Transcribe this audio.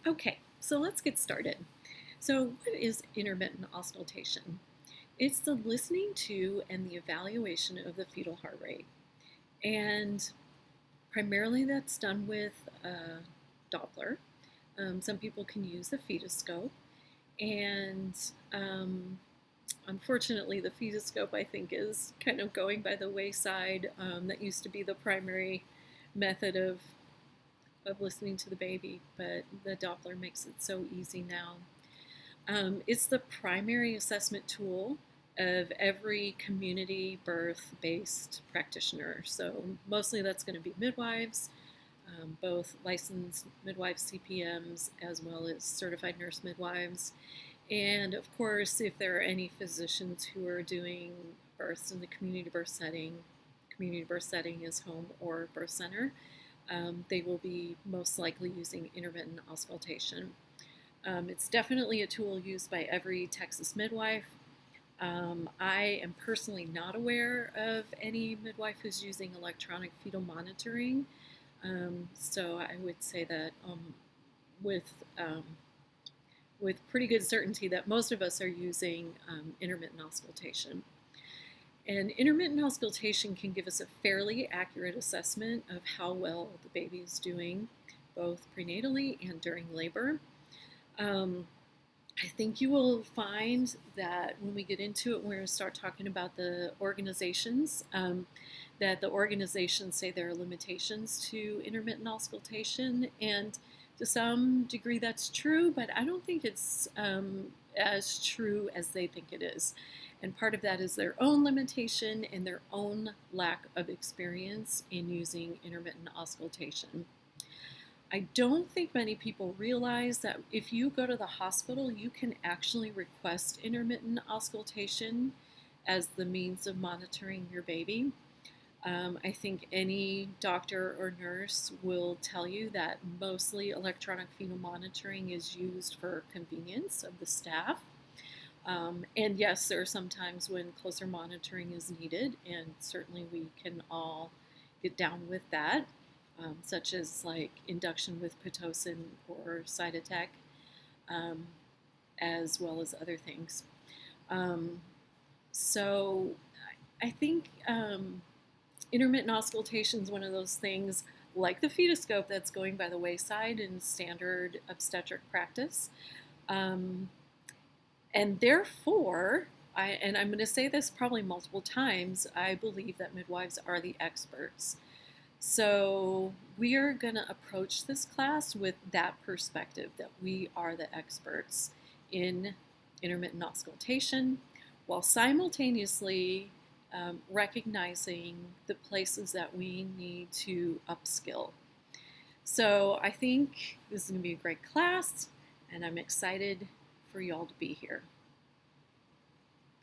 Okay, so let's get started. So, what is intermittent auscultation? It's the listening to and the evaluation of the fetal heart rate. And primarily that's done with a Doppler. Some people can use the fetoscope. And unfortunately, the fetoscope, I think, is kind of going by the wayside. That used to be the primary method of listening to the baby, but the Doppler makes it so easy now. It's the primary assessment tool of every community birth-based practitioner. So mostly that's going to be midwives, both licensed midwives, CPMs, as well as certified nurse midwives. And of course, if there are any physicians who are doing births in the community birth setting is home or birth center, they will be most likely using intermittent auscultation. It's definitely a tool used by every Texas midwife. I am personally not aware of any midwife who's using electronic fetal monitoring. So I would say that with um, with pretty good certainty that most of us are using intermittent auscultation. And intermittent auscultation can give us a fairly accurate assessment of how well the baby is doing, both prenatally and during labor. I think you will find that when we get into it, we're going to start talking about the organizations, that the organizations say there are limitations to intermittent auscultation, and to some degree that's true, but I don't think it's as true as they think it is. And part of that is their own limitation and their own lack of experience in using intermittent auscultation. I don't think many people realize that if you go to the hospital, you can actually request intermittent auscultation as the means of monitoring your baby. I think any doctor or nurse will tell you that mostly electronic fetal monitoring is used for convenience of the staff. And yes, there are some times when closer monitoring is needed, and certainly we can all get down with that, such as like induction with Pitocin or Cytotec, um, as well as other things. Um, so I think intermittent auscultation is one of those things like the fetoscope that's going by the wayside in standard obstetric practice. And therefore, and I'm going to say this probably multiple times, I believe that midwives are the experts. So we are going to approach this class with that perspective that we are the experts in intermittent auscultation, while simultaneously recognizing the places that we need to upskill. So I think this is going to be a great class, and I'm excited for y'all to be here.